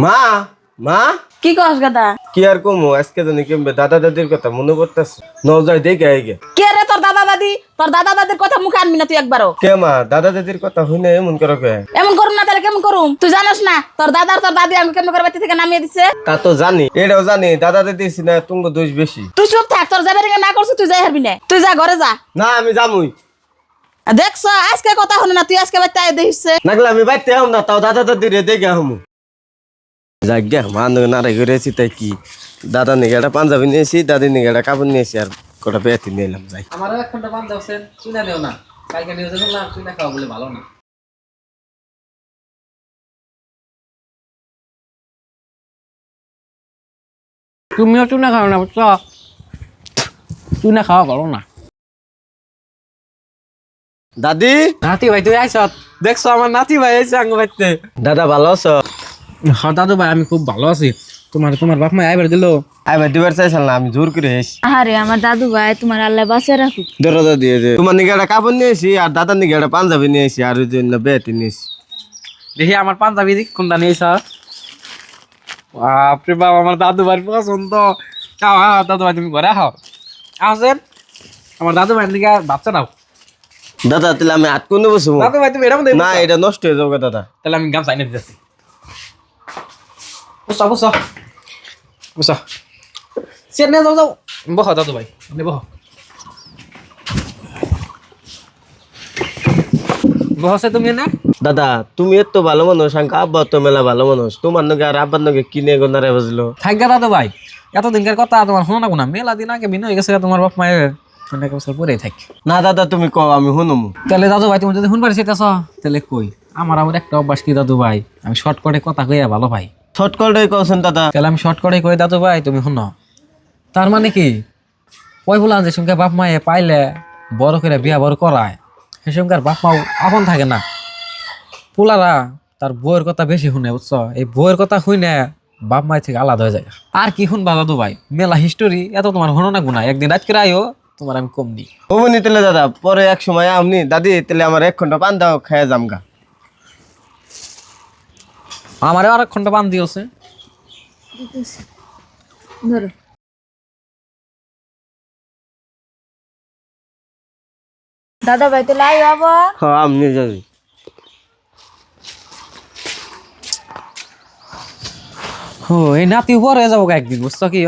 মা মা কি কস গাদা? কি আর কমো আজকে জানি কেমবে দাদা দাদির কথা মনে পড়তেছে নজায় দেখে আইগে কে রে তোর দাদা দাদি? তোর দাদা দাদির কথা মুখে আনবি না তুই একবারও। কে মা দাদা দাদির কথা হইনে এমন করো কে এমন করুম না তাহলে কেমন করুম? তুই জানিস না তোর দাদা আর তোর দাদি আমি কেমন করে বাড়ি থেকে নামিয়ে দিছে? তা তো জানি এটাও জানি দাদা দাদি না তুঙ্গ দোষ বেশি তুই চুপ থাক, তোর যাবে না করছিস তুই যাই হারবি না, তুই যা ঘরে যা। না আমি জামুই দেখছ আজকে কথা হলো না, তুই আজকে বাড়িতে আয় দেখিস। নাগলে আমি বাইতে হম না তাও দাদা দাদির দেখে হমু যাগ্যা মানুষ নাড়াই করেছি তাই কি দাদা নিগে একটা পাঞ্জাবি নিয়েছি দাদি নিগে একটা কাপড় নিয়েছি আর কটা বেয়াতি নিলাম যাই আমারও এক ঘন্টা বান্ধ আছেন চুনা দেও না কালকে নিউজে শুনলাম চুনা খাওয়া বলে ভালো না। তুমিও চুনা খাও না বুঝছো, চুনা খাওয়া ভালো না। দাদি নাতি ভাই তুই আইস, দেখছো আমার নাতি ভাই আইসে আঙ্গ বাইতে। দাদা ভালো আছো হ্যাঁ দাদু ভাই আমি খুব ভালো আছি। তোমার বাপ মা আইবার দিল? আইবার দিবার চাইছিলাম না আমি জোর করে এসেছি আরে আমার দাদু ভাই তোমার আল্লাহ বাঁচে রাখুক। দরজা দিয়ে দে তোমার নিগে একটা কাপড় নিয়েছি আর দাদার নিগে একটা পাঞ্জাবি নিয়েছি আর ওই জন্য বেয়াতি নিয়েছি দেখি আমার পাঞ্জাবি কোনটা নিয়েছ? বাপরে বাপ আমার দাদু ভাই পছন্দ। দাদু ভাই তুমি ঘরে আও আসেন, আমার দাদু ভাই দিকে বাচ্চা নাও। দাদা তাহলে আমি হাত কোনে বসবো দাদু ভাই তুমি এটা মধ্যে না এটা নষ্ট হয়ে যাবে দাদা তাহলে আমি গামছা এনে দিতেছি। বুঝছো বুঝছো বুঝছো সে নিয়ে যাও যাও। বহ দাদু ভাই বহ বহসে তুমি না। দাদা তুমি এত ভালো মানুষ আঙ্কা আব্বা তো মেলা ভালো মানুষ তোমার নগে আর আব্বার নগে কিনে গোনারে বুঝলো থাকগা দাদু ভাই এতদিনকার কথা তোমার শোনো না কোনা মেলা দিন আগে বিনয় গেছে তোমার বাপ মায়ের অনেক বছর পরেই থাক। না দাদা তুমি কও আমি শুনমু তাহলে দাদু ভাই তুমি যদি শুনবার চাইতেছ তাহলে কই আমার আবার একটা অভ্যাস কি দাদু ভাই, আমি শর্টকাটে কথা কইয়া ভালো ভাই। শর্টকাটে কওছেন দাদা তাহলে আমি শর্টকাটে কই দাদু ভাই তুমি শুনো। তার মানে কি ওই বলা যে সঙ্গে বাপ মায়ে পাইলে বড় করে বিয়া বড় করায় সে সঙ্গে আর বাপ মাও আপন থাকে না। পোলারা তার বউয়ের কথা বেশি শুনে বুঝছো, এই বউয়ের কথা শুনে বাপ মায়ের থেকে আলাদা হয়ে যায়। আর কি শুনবা দাদু ভাই মেলা হিস্টোরি এত তোমার হনো না গুনা, একদিন রাত করে আইও তোমার আমি কম দিই। অমনি তাহলে দাদা পরে এক সময় আমনি দাদি তাহলে আমার 1 ঘন্টা পান দাও খাইয়া জামগা আমারও আর এক ঘন্টা পান দিয়েছে। ধরো দাদা ভাই তাহলে আয় আবার। হ্যাঁ আমনি যাবি ও এই নাতি উপর হয়ে যাবো একদিন বুঝছো কি।